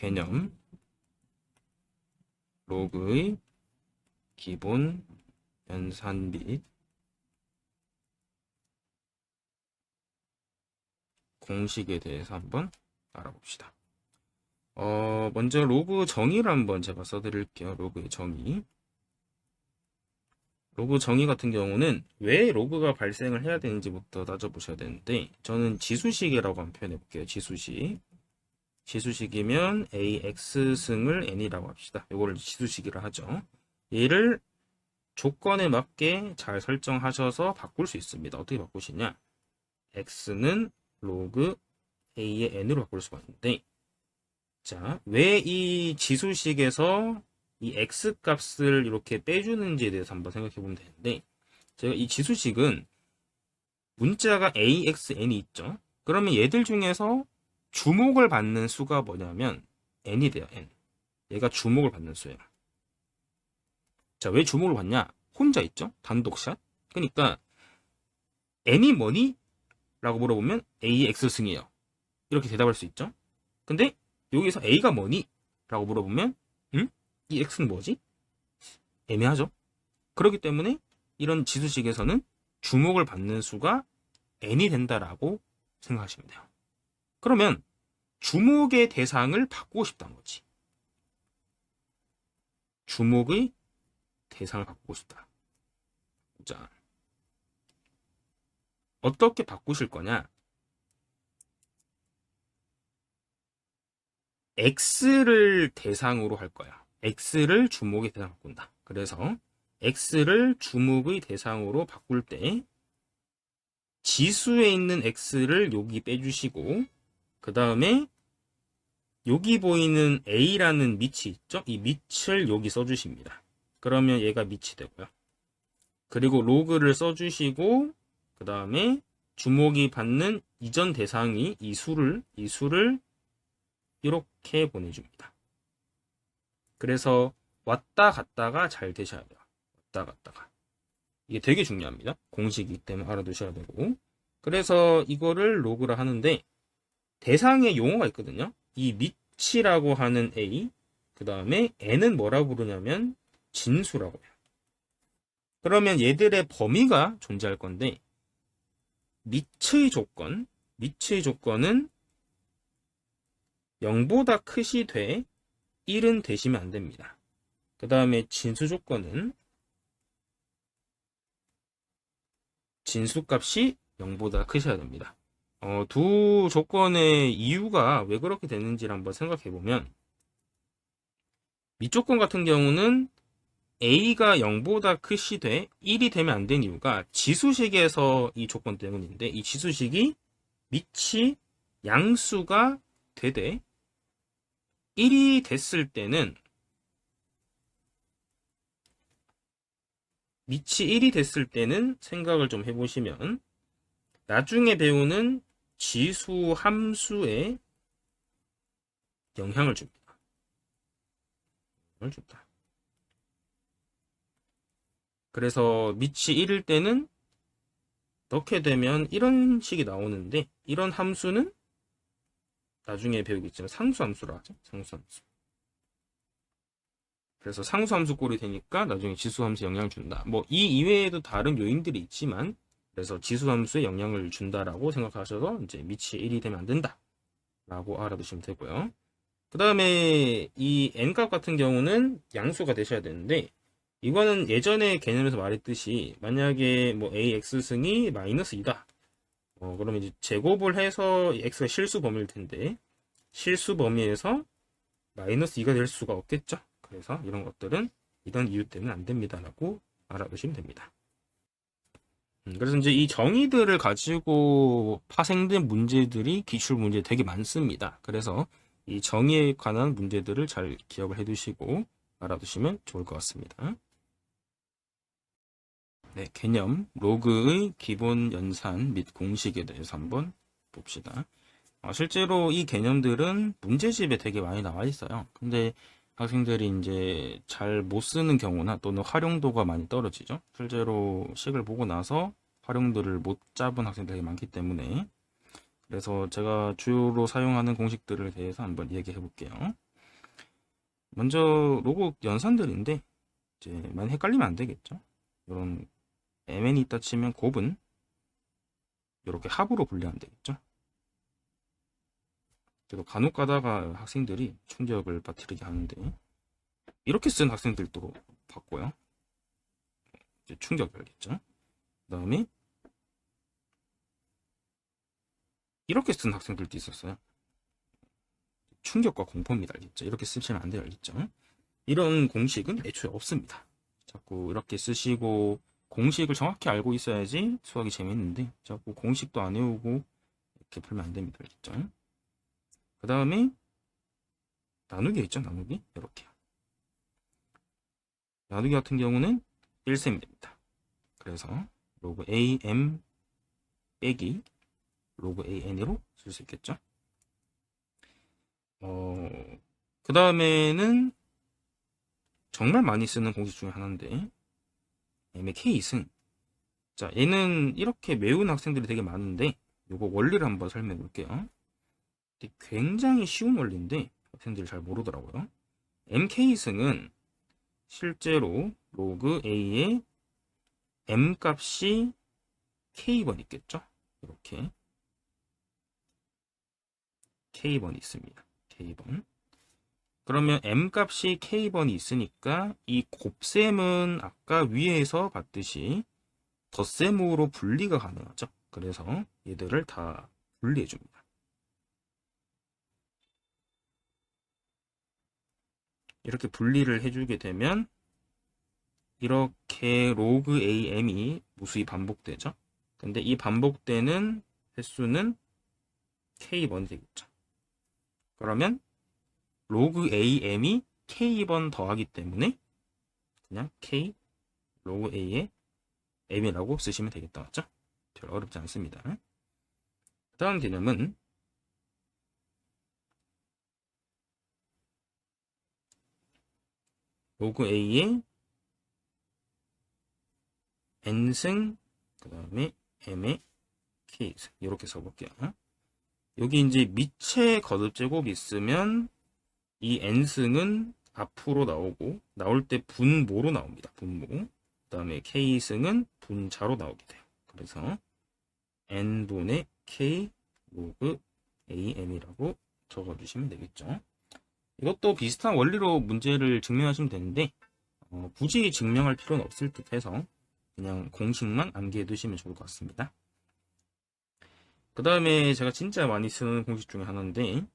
개념 로그의 기본 연산 및 공식에 대해서 한번 알아봅시다. 먼저 로그 정의를 한번 제가 써드릴게요. 로그의 정의. 로그 정의 같은 경우는 왜 로그가 발생을 해야 되는지부터 따져보셔야 되는데, 저는 지수식이라고 한번 표현해 볼게요. 지수식. 지수식이면 AX승을 N이라고 합시다. 이거를 지수식이라 하죠. 얘를 조건에 맞게 잘 설정하셔서 바꿀 수 있습니다. 어떻게 바꾸시냐? X는 로그 A의 N으로 바꿀 수가 있는데, 자, 왜 이 지수식에서 이 X 값을 이렇게 빼주는지에 대해서 한번 생각해 보면 되는데, 제가 이 지수식은 문자가 AXN이 있죠. 그러면 얘들 중에서 주목을 받는 수가 뭐냐면 N이 돼요. N. 얘가 주목을 받는 수예요. 자, 왜 주목을 받냐? 혼자 있죠? 단독샷. 그러니까 N이 뭐니? 라고 물어보면 A의 X승이에요. 이렇게 대답할 수 있죠. 근데 여기서 A가 뭐니? 라고 물어보면 이 X는 뭐지? 애매하죠. 그렇기 때문에 이런 지수식에서는 주목을 받는 수가 N이 된다라고 생각하시면 돼요. 그러면 주목의 대상을 바꾸고 싶다는 거지. 주목의 대상을 바꾸고 싶다. 자, 어떻게 바꾸실 거냐? X를 대상으로 할 거야. X를 주목의 대상으로 바꾼다. 그래서 X를 주목의 대상으로 바꿀 때 지수에 있는 X를 여기 빼주시고, 그 다음에 여기 보이는 A라는 밑이 있죠? 이 밑을 여기 써주십니다. 그러면 얘가 밑이 되고요. 그리고 로그를 써주시고, 그 다음에 주목이 받는 이전 대상이 이 수를 이렇게 보내줍니다. 그래서 왔다 갔다가 잘 되셔야 돼요. 왔다 갔다가. 이게 되게 중요합니다. 공식이기 때문에 알아두셔야 되고. 그래서 이거를 로그라 하는데, 대상의 용어가 있거든요. 이 밑이라고 하는 A, 그 다음에 N은 뭐라고 부르냐면 진수라고 해요. 그러면 얘들의 범위가 존재할 건데, 밑의 조건은 0보다 크시 돼 1은 되시면 안 됩니다. 그 다음에 진수 조건은 진수값이 0보다 크셔야 됩니다. 두 조건의 이유가 왜 그렇게 되는지를 한번 생각해 보면, 밑조건 같은 경우는 A가 0보다 크시 돼 1이 되면 안 되는 이유가 지수식에서 이 조건 때문인데, 이 지수식이 밑이 양수가 되되 1이 됐을 때는, 밑이 1이 됐을 때는 생각을 좀 해보시면, 나중에 배우는 지수 함수에 영향을 줍니다. 영향을 준다. 그래서 밑이 1일 때는 넣게 되면 이런 식이 나오는데, 이런 함수는 나중에 배우겠지만 상수함수라 하죠. 상수함수. 그래서 상수함수 꼴이 되니까 나중에 지수함수에 영향을 준다. 뭐 이 이외에도 다른 요인들이 있지만, 그래서 지수함수에 영향을 준다라고 생각하셔서 이제 밑이 1이 되면 안 된다 라고 알아두시면 되고요. 그 다음에 이 n값 같은 경우는 양수가 되셔야 되는데, 이거는 예전에 개념에서 말했듯이 만약에 뭐 ax승이 마이너스 2다. 그러면 이제 제곱을 해서 x가 실수 범위일 텐데, 실수 범위에서 마이너스 2가 될 수가 없겠죠. 그래서 이런 것들은 이런 이유 때문에 안 됩니다라고 알아두시면 됩니다. 그래서 이제 이 정의들을 가지고 파생된 문제들이 기출 문제 되게 많습니다. 그래서 이 정의에 관한 문제들을 잘 기억을 해두시고 알아두시면 좋을 것 같습니다. 네, 개념 로그의 기본 연산 및 공식에 대해서 한번 봅시다. 실제로 이 개념들은 문제집에 되게 많이 나와 있어요. 근데 학생들이 이제 잘 못 쓰는 경우나 또는 활용도가 많이 떨어지죠. 실제로 식을 보고 나서 활용도를 못 잡은 학생들이 많기 때문에, 그래서 제가 주로 사용하는 공식들에 대해서 한번 얘기해 볼게요. 먼저 로그 연산들인데 이제 많이 헷갈리면 안 되겠죠. 이런 mn이 있다 치면 곱은 이렇게 합으로 분류하면 되겠죠. 그래도 간혹 가다가 학생들이 충격을 빠뜨리게 하는데 이렇게 쓴 학생들도 봤고요. 이제 충격 알겠죠. 그 다음에 이렇게 쓴 학생들도 있었어요. 충격과 공포입니다. 알겠죠? 이렇게 쓰시면 안 돼요. 알겠죠? 이런 공식은 애초에 없습니다. 자꾸 이렇게 쓰시고 공식을 정확히 알고 있어야지 수학이 재밌는데 자꾸 공식도 안 외우고 이렇게 풀면 안 됩니다. 알겠죠? 그 다음에 나누기 있죠? 나누기 이렇게 나누기 같은 경우는 1셈이 됩니다. 그래서 로그 am 빼기 로그 an으로 쓸 수 있겠죠? 그 다음에는 정말 많이 쓰는 공식 중에 하나인데 m의 k승. 자, 얘는 이렇게 외우는 학생들이 되게 많은데 요거 원리를 한번 설명해 볼게요. 굉장히 쉬운 원리인데 학생들이 잘 모르더라고요. mk승은 실제로 로그 a의 m 값이 k번 있겠죠? 이렇게 k번이 있습니다. k번. 그러면 m 값이 k번이 있으니까 이 곱셈은 아까 위에서 봤듯이 덧셈으로 분리가 가능하죠. 그래서 얘들을 다 분리해 줍니다. 이렇게 분리를 해주게 되면 이렇게 로그 am이 무수히 반복되죠. 근데 이 반복되는 횟수는 k번이 되겠죠. 그러면 로그 am이 k번 더하기 때문에 그냥 k 로그 a의 m이라고 쓰시면 되겠다. 맞죠? 별 어렵지 않습니다. 다음 개념은 로그 a의 n승 그 다음에 m의 k승 이렇게 써볼게요. 여기 이제 밑에 거듭 제곱이 있으면 이 n승은 앞으로 나오고 나올 때 분모로 나옵니다. 분모. 그 다음에 k승은 분자로 나오게 돼요. 그래서 n분의 k 로그 am이라고 적어주시면 되겠죠. 이것도 비슷한 원리로 문제를 증명하시면 되는데 굳이 증명할 필요는 없을 듯 해서 그냥 공식만 암기해 두시면 좋을 것 같습니다. 그 다음에 제가 진짜 많이 쓰는 공식 중에 하나인데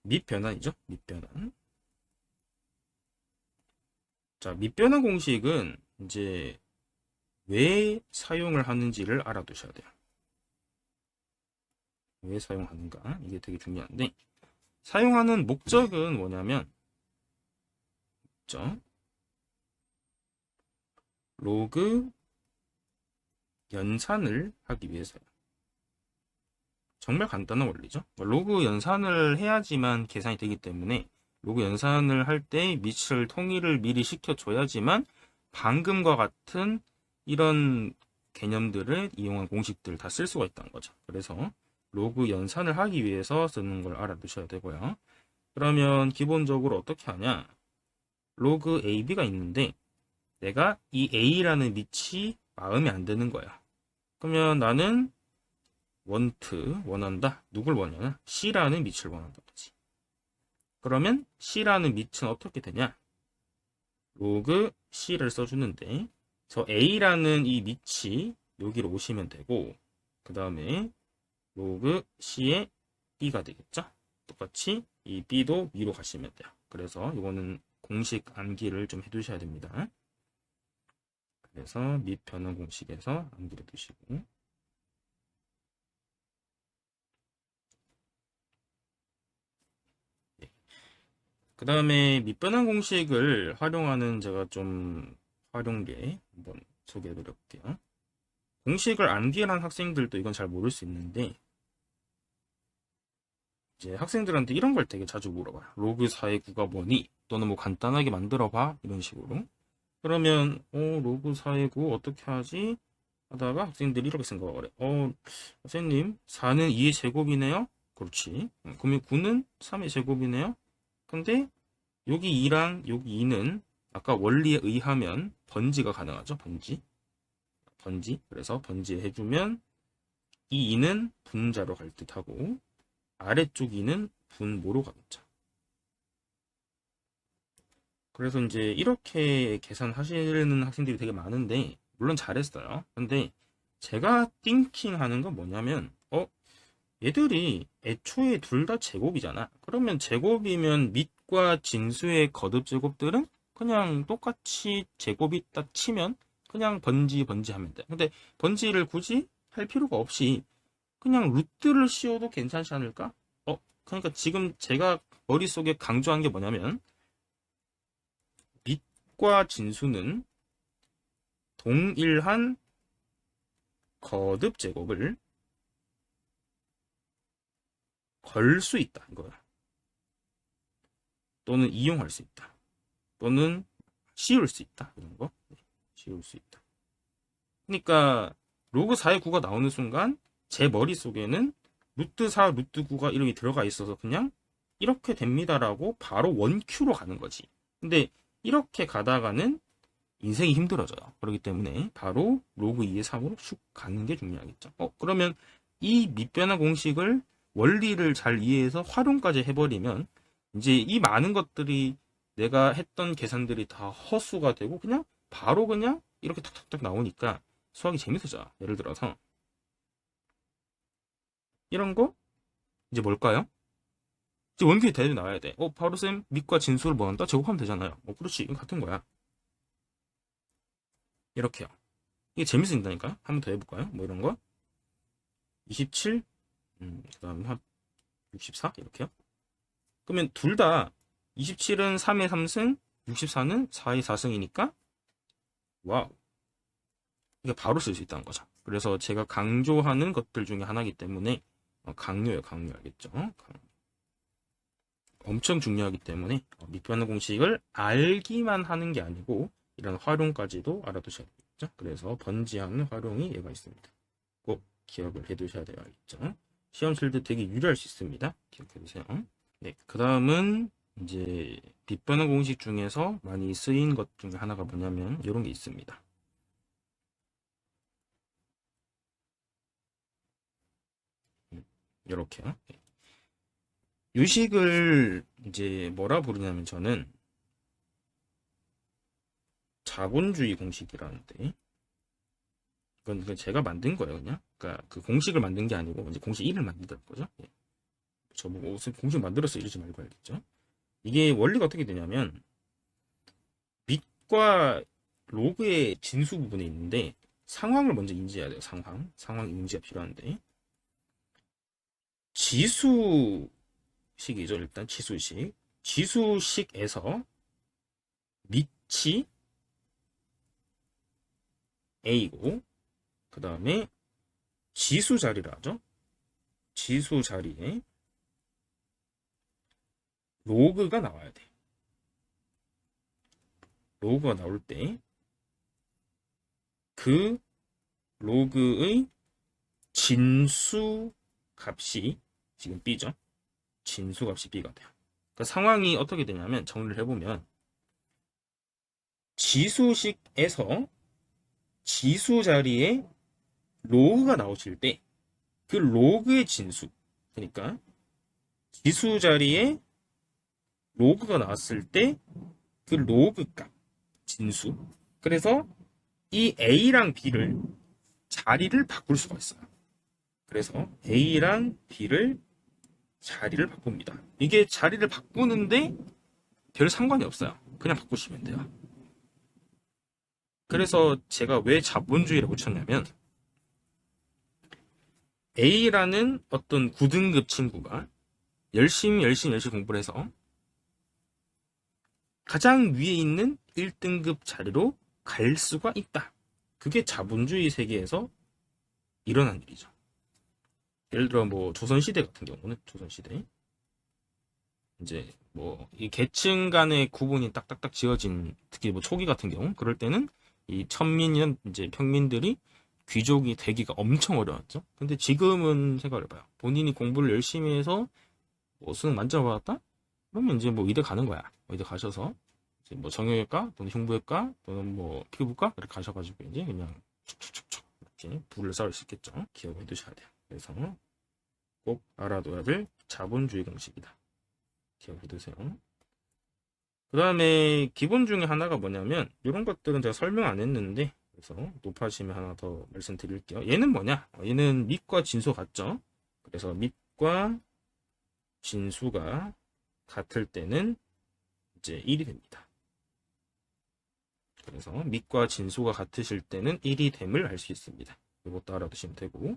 밑변환이죠. 밑변환. 자, 밑변환 공식은 이제 왜 사용을 하는지를 알아두셔야 돼요. 왜 사용하는가? 이게 되게 중요한데 사용하는 목적은 뭐냐면 로그 연산을 하기 위해서요. 정말 간단한 원리죠. 로그 연산을 해야지만 계산이 되기 때문에 로그 연산을 할 때 밑을 통일을 미리 시켜줘야지만 방금과 같은 이런 개념들을 이용한 공식들을 다 쓸 수가 있다는 거죠. 그래서 로그 연산을 하기 위해서 쓰는 걸 알아두셔야 되고요. 그러면 기본적으로 어떻게 하냐? 로그 AB가 있는데 내가 이 A라는 밑이 마음에 안 드는 거야. 그러면 나는 원한다. 누굴 원하냐? C라는 밑을 원한다. 거지. 그러면 C라는 밑은 어떻게 되냐? 로그 C를 써주는데 저 A라는 이 밑이 여기로 오시면 되고 그 다음에 로그 C의 B가 되겠죠? 똑같이 이 B도 위로 가시면 돼요. 그래서 이거는 공식 암기를 좀 해두셔야 됩니다. 그래서 밑변환 공식에서 암기를 해두시고 그 다음에 밑변환 공식을 활용하는 제가 좀 활용계 한번 소개해 드릴게요. 공식을 암기한 학생들도 이건 잘 모를 수 있는데 이제 학생들한테 이런 걸 되게 자주 물어봐요. 로그 4의 9가 뭐니? 또는 뭐 간단하게 만들어봐 이런 식으로. 그러면 로그 4의 9 어떻게 하지? 하다가 학생들이 이렇게 생각을 해. 선생님 4는 2의 제곱이네요? 그렇지. 그러면 9는 3의 제곱이네요. 근데 여기 2랑 여기 2는 아까 원리에 의하면 번지가 가능하죠. 번지. 그래서 번지 해주면 이 2는 분자로 갈 듯하고 아래쪽 2는 분모로 가겠죠. 그래서 이제 이렇게 계산하시는 학생들이 되게 많은데 물론 잘했어요. 근데 제가 띵킹하는 건 뭐냐면 얘들이 애초에 둘 다 제곱이잖아. 그러면 제곱이면 밑과 진수의 거듭 제곱들은 그냥 똑같이 제곱이 딱 치면 그냥 번지 하면 돼. 근데 번지를 굳이 할 필요가 없이 그냥 루트를 씌워도 괜찮지 않을까? 그러니까 지금 제가 머릿속에 강조한 게 뭐냐면 밑과 진수는 동일한 거듭 제곱을 걸 수 있다 이거야. 또는 이용할 수 있다. 또는 씌울 수 있다. 이런 거. 씌울 수 있다. 그러니까 로그 4의 9가 나오는 순간 제 머릿속에는 루트 4, 루트 9가 이렇게 들어가 있어서 그냥 이렇게 됩니다라고 바로 원큐로 가는 거지. 근데 이렇게 가다가는 인생이 힘들어져요. 그렇기 때문에 바로 로그 2의 3으로 슉 가는 게 중요하겠죠. 그러면 이 밑변화 공식을 원리를 잘 이해해서 활용까지 해버리면 이제 이 많은 것들이 내가 했던 계산들이 다 허수가 되고 그냥 바로 그냥 이렇게 탁탁탁 나오니까 수학이 재밌어져. 예를 들어서 이런 거 이제 뭘까요? 이제 원규의 대입이 나와야 돼. 바로 쌤 밑과 진수를 뭐 한다? 제곱하면 되잖아요. 그렇지. 이건 같은 거야. 이렇게요. 이게 재밌어진다니까. 한번 더 해볼까요? 뭐 이런 거 27, 그 다음에 64 이렇게요. 그러면 둘 다 27은 3의 3승, 64는 4의 4승이니까 와우. 이게 바로 쓸 수 있다는 거죠. 그래서 제가 강조하는 것들 중에 하나이기 때문에 강요예요. 강요 알겠죠? 엄청 중요하기 때문에 밑변화 공식을 알기만 하는 게 아니고 이런 활용까지도 알아두셔야 되겠죠. 그래서 번지하는 활용이 얘가 있습니다. 꼭 기억을 해두셔야 돼요. 알겠죠? 시험 칠 때 되게 유리할 수 있습니다. 기억해두세요. 네, 그 다음은 이제 밑변화 공식 중에서 많이 쓰인 것 중에 하나가 뭐냐면 이런 게 있습니다. 이렇게요. 유식을 이제 뭐라 부르냐면 저는 자본주의 공식이라는데 이건 제가 만든 거예요, 그냥. 그러니까 그 공식을 만든 게 아니고 이제 공식 1을 만든다는 거죠. 저보고 무슨 공식 만들었어 이러지 말고 알겠죠? 이게 원리가 어떻게 되냐면 밑과 로그의 진수 부분에 있는데 상황을 먼저 인지해야 돼요. 상황 인지가 필요한데 지수식이죠. 일단 지수식에서 밑이 A고 그 다음에 지수 자리라 하죠. 지수 자리에 로그가 나와야 돼. 로그가 나올 때 그 로그의 진수 값이 지금 B죠. 진수 값이 B가 돼요. 그러니까 상황이 어떻게 되냐면 정리를 해보면 지수식에서 지수 자리에 로그가 나오실 때 그 로그의 진수 그러니까 지수 자리에 로그가 나왔을 때 그 로그 값 진수 그래서 이 A랑 B를 자리를 바꿀 수가 있어요. 그래서 A랑 B를 자리를 바꿉니다. 이게 자리를 바꾸는데 별 상관이 없어요. 그냥 바꾸시면 돼요. 그래서 제가 왜 자본주의를 붙였냐면 A라는 어떤 9등급 친구가 열심히 공부를 해서 가장 위에 있는 1등급 자리로 갈 수가 있다. 그게 자본주의 세계에서 일어난 일이죠. 예를 들어 뭐 조선시대 같은 경우는 조선시대 이제 뭐 이 계층 간의 구분이 딱딱딱 지어진 특히 뭐 초기 같은 경우 그럴 때는 이 천민이나 이제 평민들이 귀족이 되기가 엄청 어려웠죠. 근데 지금은 생각해봐요. 본인이 공부를 열심히 해서 뭐 수능 만점 받았다? 그러면 이제 뭐 의대 가는 거야. 의대 가셔서 이제 뭐 정형외과 또는 흉부외과 또는 뭐 피부과 이렇게 가셔가지고 이제 그냥 촉촉촉촉 이렇게 부를 쌓을 수 있겠죠. 기억해 두셔야 돼요. 그래서 꼭 알아둬야 될 자본주의 공식이다. 기억해 두세요. 그 다음에 기본 중에 하나가 뭐냐면 이런 것들은 제가 설명 안 했는데 그래서 높아지면 하나 더 말씀드릴게요. 얘는 뭐냐? 얘는 밑과 진수 같죠? 그래서 밑과 진수가 같을 때는 이제 1이 됩니다. 그래서 밑과 진수가 같으실 때는 1이 됨을 알 수 있습니다. 이것도 알아두시면 되고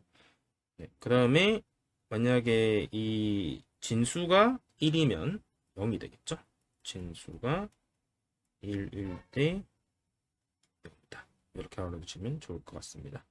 네, 그 다음에 만약에 이 진수가 1이면 0이 되겠죠? 진수가 1일 때 0이다. 이렇게 알아두시면 좋을 것 같습니다.